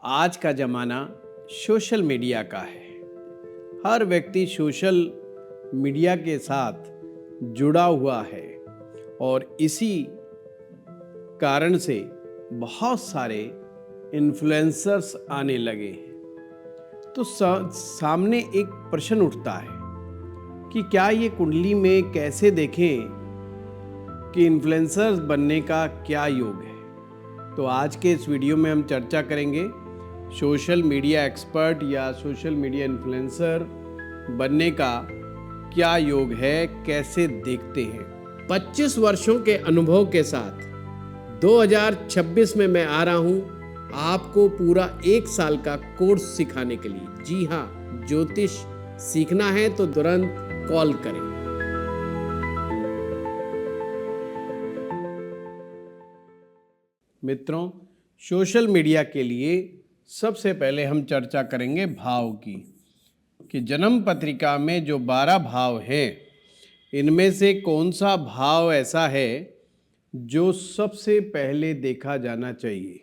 आज का ज़माना सोशल मीडिया का है। हर व्यक्ति सोशल मीडिया के साथ जुड़ा हुआ है और इसी कारण से बहुत सारे इन्फ्लुएंसर्स आने लगे हैं। तो सामने एक प्रश्न उठता है कि क्या ये कुंडली में कैसे देखें कि इन्फ्लुएंसर्स बनने का क्या योग है। तो आज के इस वीडियो में हम चर्चा करेंगे सोशल मीडिया एक्सपर्ट या सोशल मीडिया इन्फ्लुएंसर बनने का क्या योग है, कैसे देखते हैं। 25 वर्षों के अनुभव के साथ 2026 में मैं आ रहा हूं आपको पूरा 1 साल का कोर्स सिखाने के लिए। जी हां, ज्योतिष सीखना है तो तुरंत कॉल करें। मित्रों, सोशल मीडिया के लिए सबसे पहले हम चर्चा करेंगे भाव की कि जन्म पत्रिका में जो 12 भाव हैं, इनमें से कौन सा भाव ऐसा है जो सबसे पहले देखा जाना चाहिए।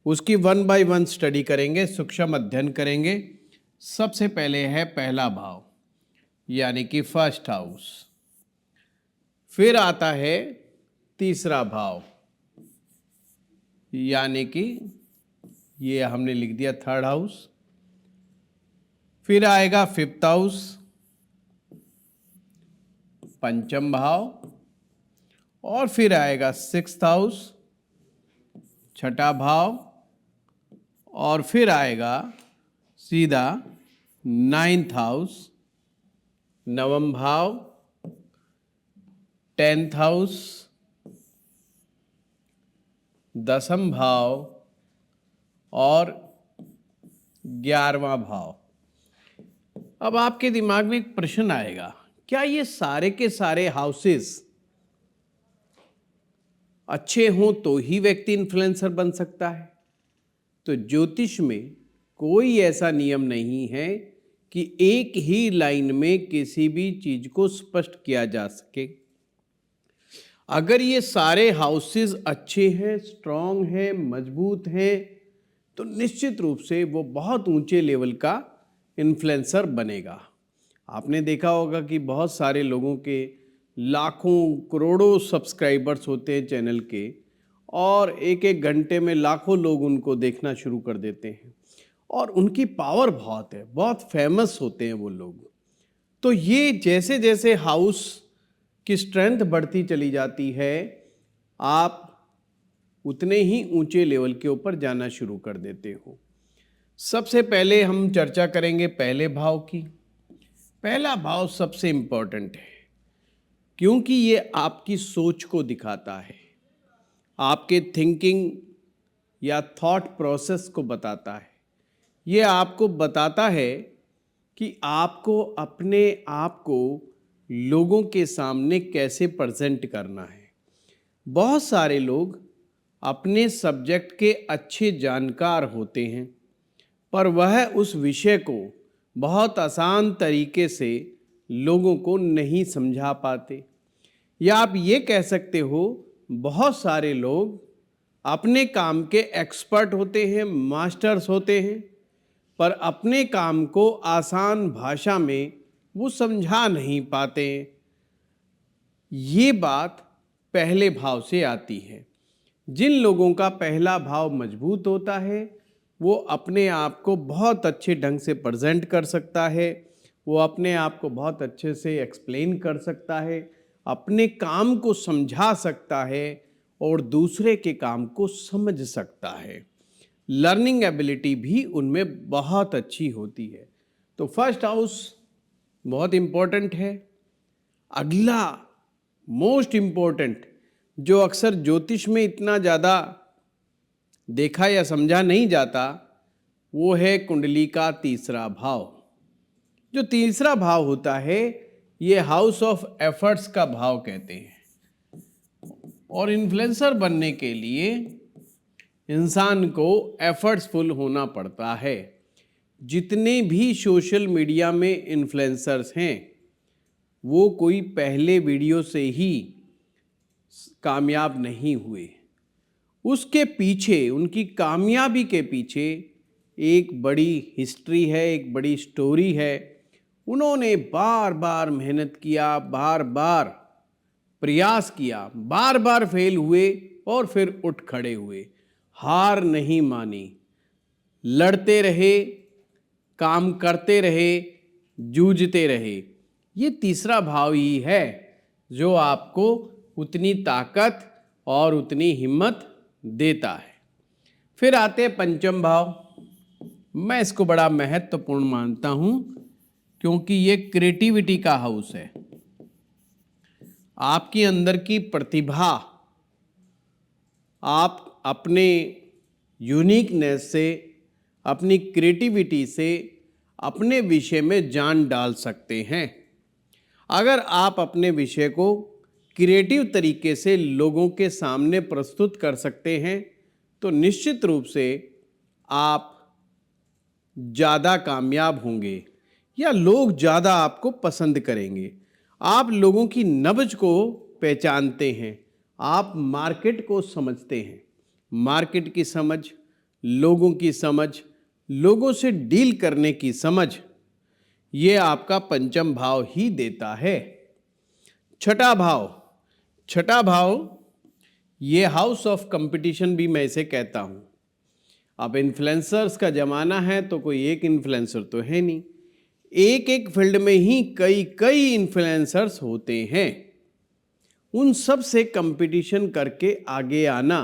उसकी 1 बाय 1 स्टडी करेंगे, सूक्ष्म अध्ययन करेंगे। सबसे पहले है पहला भाव यानी कि फर्स्ट हाउस। फिर आता है तीसरा भाव यानी कि ये हमने लिख दिया थर्ड हाउस। फिर आएगा 5th हाउस, पंचम भाव, और फिर आएगा 6th हाउस, छठा भाव, और फिर आएगा सीधा 9th हाउस, नवम भाव, 10th हाउस, 10वां भाव और 11वां भाव। अब आपके दिमाग में एक प्रश्न आएगा, क्या ये सारे के सारे हाउसेस अच्छे हों तो ही व्यक्ति इन्फ्लुएंसर बन सकता है? तो ज्योतिष में कोई ऐसा नियम नहीं है कि एक ही लाइन में किसी भी चीज को स्पष्ट किया जा सके। अगर ये सारे हाउसेस अच्छे हैं, स्ट्रांग हैं, मजबूत हैं, तो निश्चित रूप से वो बहुत ऊंचे लेवल का इन्फ्लुएंसर बनेगा। आपने देखा होगा कि बहुत सारे लोगों के लाखों करोड़ों सब्सक्राइबर्स होते हैं चैनल के, और एक एक घंटे में लाखों लोग उनको देखना शुरू कर देते हैं और उनकी पावर बहुत है, बहुत फेमस होते हैं वो लोग। तो ये जैसे जैसे हाउस की स्ट्रेंथ बढ़ती चली जाती है, आप उतने ही ऊंचे लेवल के ऊपर जाना शुरू कर देते हो। सबसे पहले हम चर्चा करेंगे पहले भाव की। पहला भाव सबसे इंपॉर्टेंट है क्योंकि ये आपकी सोच को दिखाता है, आपके थिंकिंग या थॉट प्रोसेस को बताता है। ये आपको बताता है कि आपको अपने आप को लोगों के सामने कैसे प्रेजेंट करना है। बहुत सारे लोग अपने सब्जेक्ट के अच्छे जानकार होते हैं, पर वह उस विषय को बहुत आसान तरीके से लोगों को नहीं समझा पाते। या आप ये कह सकते हो, बहुत सारे लोग अपने काम के एक्सपर्ट होते हैं, मास्टर्स होते हैं, पर अपने काम को आसान भाषा में वो समझा नहीं पाते। ये बात पहले भाव से आती है। जिन लोगों का पहला भाव मजबूत होता है, वो अपने आप को बहुत अच्छे ढंग से प्रेजेंट कर सकता है, वो अपने आप को बहुत अच्छे से एक्सप्लेन कर सकता है, अपने काम को समझा सकता है और दूसरे के काम को समझ सकता है। लर्निंग एबिलिटी भी उनमें बहुत अच्छी होती है। तो फर्स्ट हाउस बहुत इम्पोर्टेंट है। अगला मोस्ट इम्पोर्टेंट, जो अक्सर ज्योतिष में इतना ज़्यादा देखा या समझा नहीं जाता, वो है कुंडली का तीसरा भाव। जो तीसरा भाव होता है, ये हाउस ऑफ एफर्ट्स का भाव कहते हैं। और इन्फ्लुएंसर बनने के लिए इंसान को एफर्ट्सफुल होना पड़ता है। जितने भी सोशल मीडिया में इन्फ्लुएंसर्स हैं, वो कोई पहले वीडियो से ही कामयाब नहीं हुए। उसके पीछे, उनकी कामयाबी के पीछे एक बड़ी हिस्ट्री है, एक बड़ी स्टोरी है। उन्होंने बार बार मेहनत किया, बार बार प्रयास किया, बार बार फेल हुए और फिर उठ खड़े हुए, हार नहीं मानी, लड़ते रहे, काम करते रहे, जूझते रहे। ये तीसरा भाव ही है जो आपको उतनी ताकत और उतनी हिम्मत देता है। फिर आते हैं पंचम भाव। मैं इसको बड़ा महत्वपूर्ण मानता हूं क्योंकि ये क्रिएटिविटी का हाउस है। आपके अंदर की प्रतिभा आप अपने यूनिकनेस से, अपनी क्रिएटिविटी से अपने विषय में जान डाल सकते हैं। अगर आप अपने विषय को क्रिएटिव तरीके से लोगों के सामने प्रस्तुत कर सकते हैं तो निश्चित रूप से आप ज़्यादा कामयाब होंगे या लोग ज़्यादा आपको पसंद करेंगे। आप लोगों की नब्ज को पहचानते हैं, आप मार्केट को समझते हैं। मार्केट की समझ, लोगों की समझ, लोगों से डील करने की समझ, ये आपका पंचम भाव ही देता है। छठा भाव ये हाउस ऑफ कंपटीशन भी मैं इसे कहता हूँ। अब इन्फ्लुएंसर्स का ज़माना है तो कोई एक इन्फ्लुएंसर तो है नहीं, एक एक फील्ड में ही कई इन्फ्लुएंसर्स होते हैं। उन सब से कंपटीशन करके आगे आना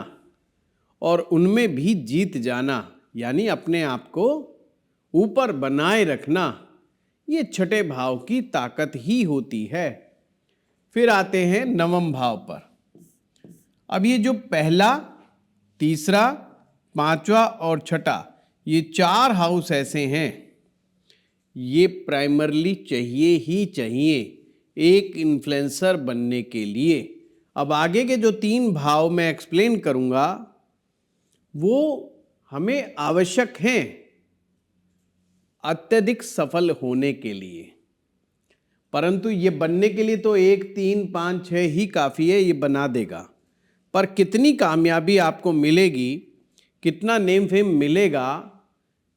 और उनमें भी जीत जाना, यानी अपने आप को ऊपर बनाए रखना, ये छठे भाव की ताकत ही होती है। फिर आते हैं नवम भाव पर। अब ये जो पहला, तीसरा, पांचवा और छठा, ये चार हाउस ऐसे हैं, ये प्राइमरली चाहिए ही चाहिए एक इन्फ्लुएंसर बनने के लिए। अब आगे के जो तीन भाव मैं एक्सप्लेन करूंगा वो हमें आवश्यक हैं अत्यधिक सफल होने के लिए, परंतु ये बनने के लिए तो 1, 3, 5, 6 ही काफ़ी है, ये बना देगा। पर कितनी कामयाबी आपको मिलेगी, कितना नेम फेम मिलेगा,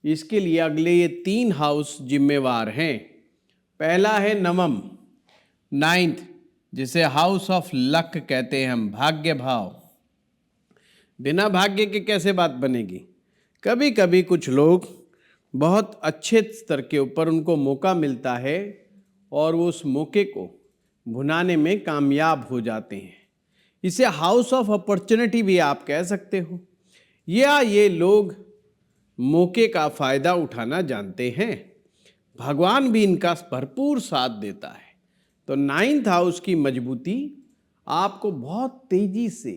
इसके लिए अगले ये तीन हाउस जिम्मेवार हैं। पहला है नवम, 9th, जिसे हाउस ऑफ लक कहते हैं हम, भाग्य भाव। बिना भाग्य के कैसे बात बनेगी। कभी कभी कुछ लोग बहुत अच्छे स्तर के ऊपर उनको मौका मिलता है और वो उस मौके को भुनाने में कामयाब हो जाते हैं। इसे हाउस ऑफ अपॉर्चुनिटी भी आप कह सकते हो, या ये लोग मौके का फ़ायदा उठाना जानते हैं। भगवान भी इनका भरपूर साथ देता है। तो 9th हाउस की मजबूती आपको बहुत तेजी से,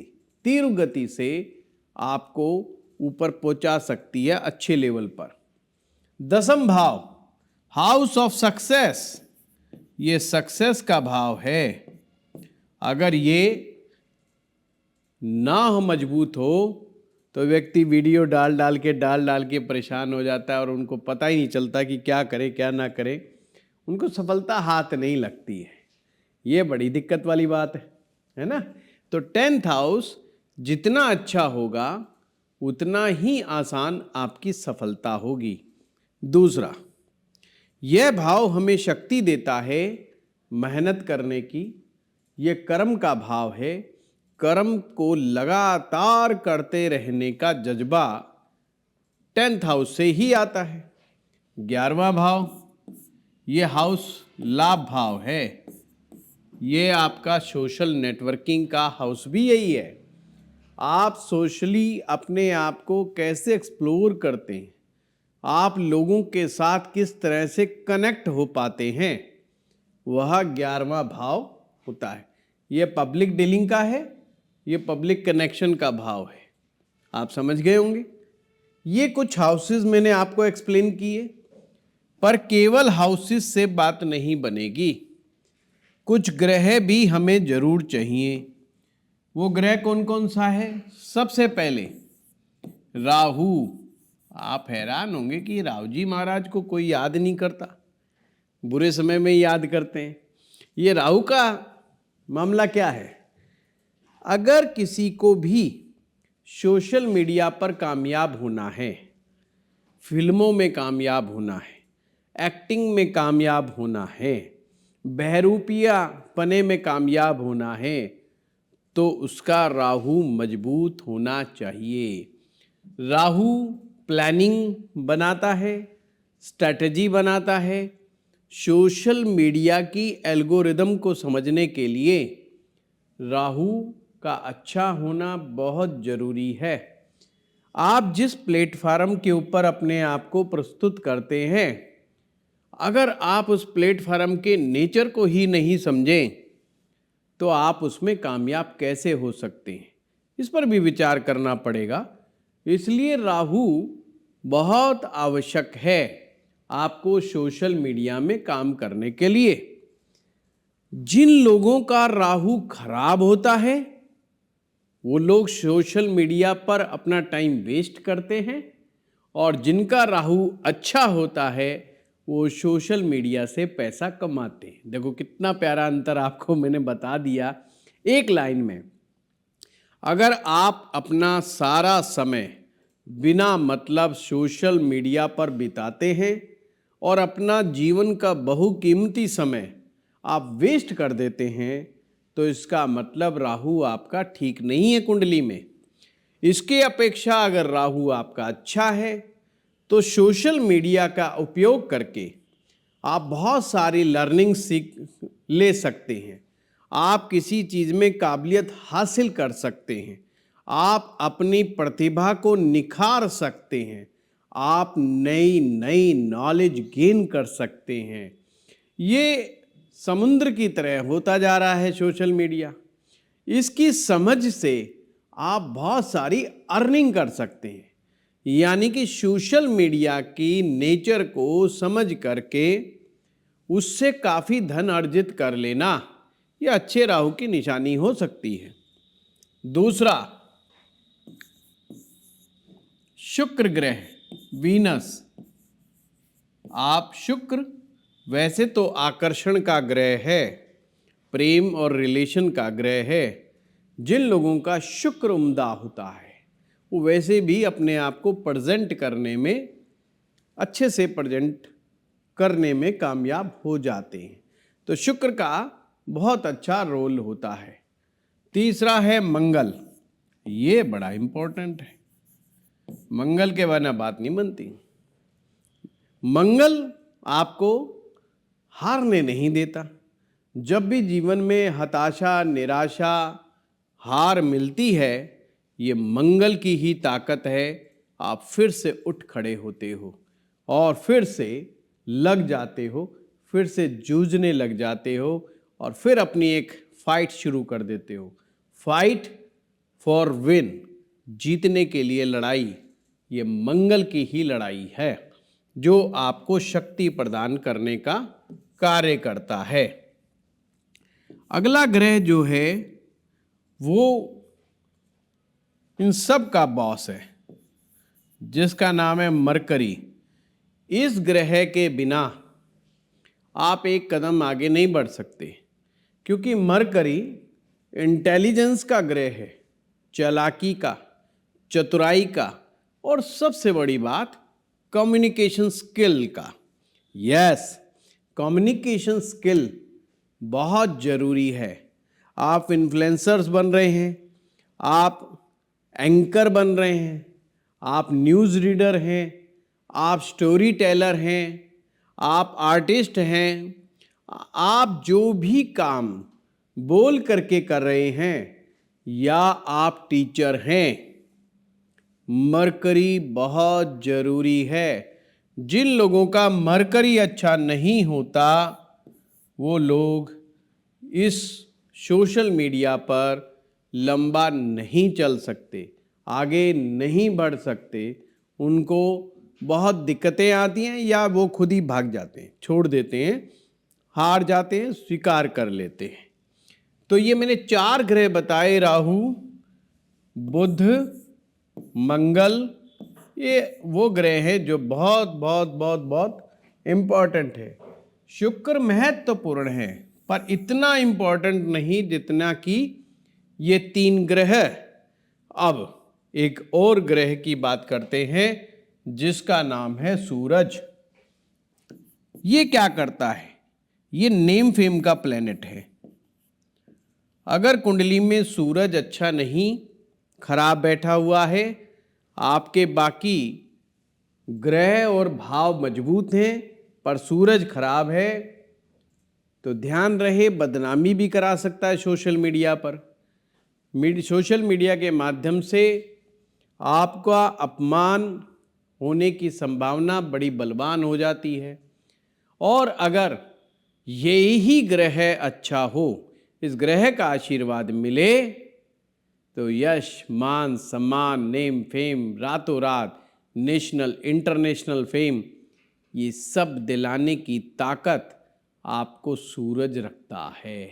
तीव्र गति से आपको ऊपर पहुंचा सकती है, अच्छे लेवल पर। 10वां भाव, हाउस ऑफ सक्सेस, ये सक्सेस का भाव है। अगर ये ना मजबूत हो तो व्यक्ति वीडियो डाल डाल के परेशान हो जाता है और उनको पता ही नहीं चलता कि क्या करे क्या ना करे, उनको सफलता हाथ नहीं लगती है। ये बड़ी दिक्कत वाली बात है ना। तो 10th हाउस जितना अच्छा होगा उतना ही आसान आपकी सफलता होगी। दूसरा, यह भाव हमें शक्ति देता है मेहनत करने की। ये कर्म का भाव है, कर्म को लगातार करते रहने का जज्बा 10th हाउस से ही आता है। 11वां भाव, ये हाउस लाभ भाव है। ये आपका सोशल नेटवर्किंग का हाउस भी यही है। आप सोशली अपने आप को कैसे एक्सप्लोर करते हैं, आप लोगों के साथ किस तरह से कनेक्ट हो पाते हैं, वह 11वां भाव होता है। ये पब्लिक डीलिंग का है, ये पब्लिक कनेक्शन का भाव है। आप समझ गए होंगे। ये कुछ हाउसेस मैंने आपको एक्सप्लेन किए, पर केवल हाउसेस से बात नहीं बनेगी। कुछ ग्रह भी हमें जरूर चाहिए। वो ग्रह कौन कौन सा है? सबसे पहले राहु। आप हैरान होंगे कि राहु जी महाराज को कोई याद नहीं करता, बुरे समय में याद करते हैं। ये राहु का मामला क्या है? अगर किसी को भी सोशल मीडिया पर कामयाब होना है, फिल्मों में कामयाब होना है, एक्टिंग में कामयाब होना है, बहरूपिया पने में कामयाब होना है, तो उसका राहु मजबूत होना चाहिए। राहु प्लानिंग बनाता है, स्ट्रैटेजी बनाता है। सोशल मीडिया की एल्गोरिदम को समझने के लिए राहु का अच्छा होना बहुत ज़रूरी है। आप जिस प्लेटफार्म के ऊपर अपने आप को प्रस्तुत करते हैं, अगर आप उस प्लेटफार्म के नेचर को ही नहीं समझें तो आप उसमें कामयाब कैसे हो सकते हैं, इस पर भी विचार करना पड़ेगा। इसलिए राहु बहुत आवश्यक है आपको सोशल मीडिया में काम करने के लिए। जिन लोगों का राहु खराब होता है वो लोग सोशल मीडिया पर अपना टाइम वेस्ट करते हैं, और जिनका राहु अच्छा होता है वो सोशल मीडिया से पैसा कमाते हैं। देखो कितना प्यारा अंतर आपको मैंने बता दिया एक लाइन में। अगर आप अपना सारा समय बिना मतलब सोशल मीडिया पर बिताते हैं और अपना जीवन का बहुकीमती समय आप वेस्ट कर देते हैं, तो इसका मतलब राहु आपका ठीक नहीं है कुंडली में। इसके अपेक्षा अगर राहु आपका अच्छा है तो सोशल मीडिया का उपयोग करके आप बहुत सारी लर्निंग सीख ले सकते हैं। आप किसी चीज़ में काबिलियत हासिल कर सकते हैं, आप अपनी प्रतिभा को निखार सकते हैं, आप नई नई नॉलेज गेन कर सकते हैं। ये समुद्र की तरह होता जा रहा है सोशल मीडिया। इसकी समझ से आप बहुत सारी अर्निंग कर सकते हैं। यानी कि सोशल मीडिया की नेचर को समझ करके उससे काफ़ी धन अर्जित कर लेना, यह अच्छे राहु की निशानी हो सकती है। दूसरा, शुक्र ग्रह वीनस। आप शुक्र वैसे तो आकर्षण का ग्रह है, प्रेम और रिलेशन का ग्रह है। जिन लोगों का शुक्र उम्दा होता है वो वैसे भी अपने आप को प्रेजेंट करने में, अच्छे से प्रेजेंट करने में कामयाब हो जाते हैं। तो शुक्र का बहुत अच्छा रोल होता है। तीसरा है मंगल। ये बड़ा इम्पोर्टेंट है, मंगल के बिना बात नहीं बनती। मंगल आपको हारने नहीं देता। जब भी जीवन में हताशा, निराशा, हार मिलती है, ये मंगल की ही ताकत है। आप फिर से उठ खड़े होते हो और फिर से लग जाते हो, फिर से जूझने लग जाते हो और फिर अपनी एक फाइट शुरू कर देते हो। फाइट फॉर विन, जीतने के लिए लड़ाई, ये मंगल की ही लड़ाई है जो आपको शक्ति प्रदान करने का कार्य करता है। अगला ग्रह जो है वो इन सब का बॉस है, जिसका नाम है मरकरी। इस ग्रह के बिना आप एक कदम आगे नहीं बढ़ सकते, क्योंकि मरकरी इंटेलिजेंस का ग्रह है, चालाकी का, चतुराई का, और सबसे बड़ी बात कम्युनिकेशन स्किल का। यस, कम्युनिकेशन स्किल बहुत ज़रूरी है। आप इन्फ्लुएंसर्स बन रहे हैं, आप एंकर बन रहे हैं, आप न्यूज़ रीडर हैं, आप स्टोरी टेलर हैं, आप आर्टिस्ट हैं, आप जो भी काम बोल करके कर रहे हैं, या आप टीचर हैं, मरकरी बहुत ज़रूरी है। जिन लोगों का मरकरी अच्छा नहीं होता वो लोग इस सोशल मीडिया पर लंबा नहीं चल सकते, आगे नहीं बढ़ सकते। उनको बहुत दिक्कतें आती हैं या वो खुद ही भाग जाते हैं, छोड़ देते हैं, हार जाते हैं, स्वीकार कर लेते हैं। तो ये मैंने 4 ग्रह बताए, राहु, बुध, मंगल, ये वो ग्रह हैं जो बहुत बहुत बहुत बहुत इम्पॉर्टेंट है। शुक्र महत्वपूर्ण है पर इतना इम्पॉर्टेंट नहीं जितना कि ये 3 ग्रह। अब एक और ग्रह की बात करते हैं जिसका नाम है सूरज। ये क्या करता है? ये नेम फेम का प्लेनेट है। अगर कुंडली में सूरज अच्छा नहीं, खराब बैठा हुआ है, आपके बाकी ग्रह और भाव मजबूत हैं पर सूरज खराब है, तो ध्यान रहे बदनामी भी करा सकता है सोशल मीडिया पर। सोशल मीडिया के माध्यम से आपका अपमान होने की संभावना बड़ी बलवान हो जाती है। और अगर यही ग्रह अच्छा हो, इस ग्रह का आशीर्वाद मिले, तो यश, मान, सम्मान, नेम फेम, रातों रात नेशनल इंटरनेशनल फेम, ये सब दिलाने की ताकत आपको सूरज रखता है,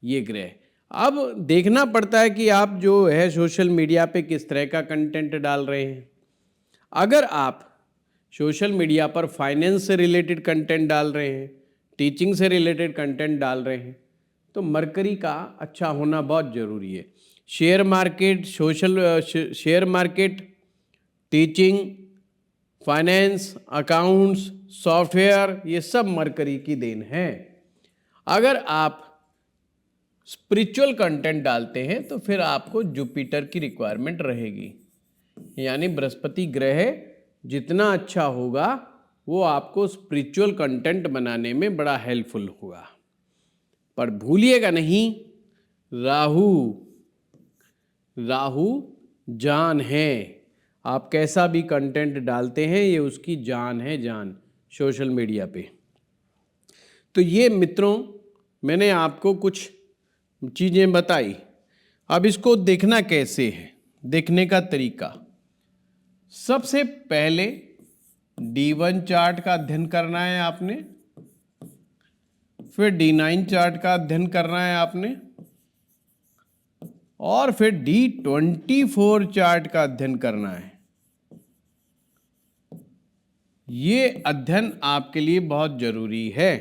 ये ग्रह। अब देखना पड़ता है कि आप जो है सोशल मीडिया पे किस तरह का कंटेंट डाल रहे हैं। अगर आप सोशल मीडिया पर फाइनेंस से रिलेटेड कंटेंट डाल रहे हैं, टीचिंग से रिलेटेड कंटेंट डाल रहे हैं, तो मरकरी का अच्छा होना बहुत ज़रूरी है। Share market, share market, teaching, finance, accounts, software, ये सब मरकरी की देन है। अगर आप स्पिरिचुअल कंटेंट डालते हैं तो फिर आपको जुपिटर की रिक्वायरमेंट रहेगी, यानी बृहस्पति ग्रह जितना अच्छा होगा वो आपको स्पिरिचुअल कंटेंट बनाने में बड़ा हेल्पफुल होगा। पर भूलिएगा नहीं, राहु जान है। आप कैसा भी कंटेंट डालते हैं, ये उसकी जान है, जान सोशल मीडिया पे। तो ये मित्रों, मैंने आपको कुछ चीज़ें बताई। अब इसको देखना कैसे है, देखने का तरीका। सबसे पहले D1 चार्ट का अध्ययन करना है आपने, फिर D9 चार्ट का अध्ययन करना है आपने, और फिर D24 चार्ट का अध्ययन करना है। ये अध्ययन आपके लिए बहुत जरूरी है।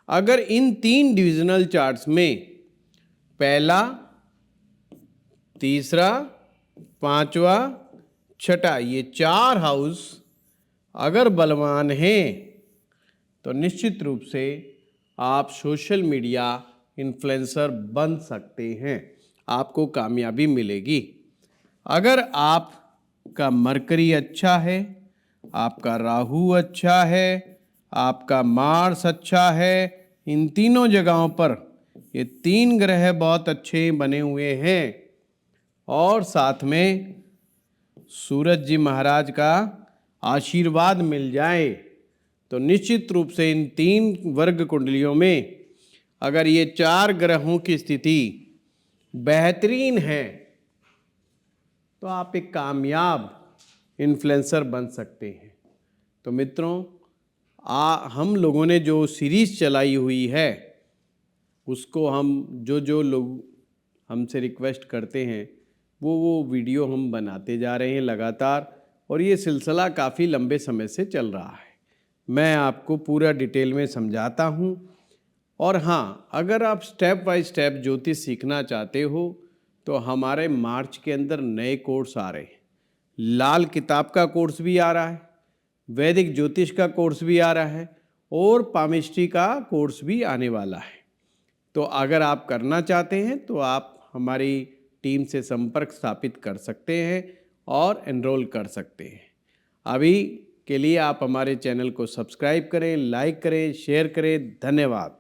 अगर इन 3 डिविजनल चार्ट्स में पहला, तीसरा, पांचवा, छठा, ये 4 हाउस अगर बलवान हैं, तो निश्चित रूप से आप सोशल मीडिया इन्फ्लुएंसर बन सकते हैं, आपको कामयाबी मिलेगी। अगर आपका मरकरी अच्छा है, आपका राहु अच्छा है, आपका मार्स अच्छा है, इन तीनों जगहों पर ये 3 ग्रह बहुत अच्छे बने हुए हैं, और साथ में सूरज जी महाराज का आशीर्वाद मिल जाए, तो निश्चित रूप से इन 3 वर्ग कुंडलियों में अगर ये 4 ग्रहों की स्थिति बेहतरीन है, तो आप एक कामयाब इन्फ्लुएंसर बन सकते हैं। तो मित्रों, हम लोगों ने जो सीरीज़ चलाई हुई है, उसको हम जो लोग हमसे रिक्वेस्ट करते हैं वो वीडियो हम बनाते जा रहे हैं लगातार, और ये सिलसिला काफ़ी लंबे समय से चल रहा है। मैं आपको पूरा डिटेल में समझाता हूँ। और हाँ, अगर आप स्टेप बाय स्टेप ज्योतिष सीखना चाहते हो, तो हमारे मार्च के अंदर नए कोर्स आ रहे हैं। लाल किताब का कोर्स भी आ रहा है, वैदिक ज्योतिष का कोर्स भी आ रहा है, और पामिस्ट्री का कोर्स भी आने वाला है। तो अगर आप करना चाहते हैं तो आप हमारी टीम से संपर्क स्थापित कर सकते हैं और एनरोल कर सकते हैं। अभी के लिए आप हमारे चैनल को सब्सक्राइब करें, लाइक करें, शेयर करें। धन्यवाद।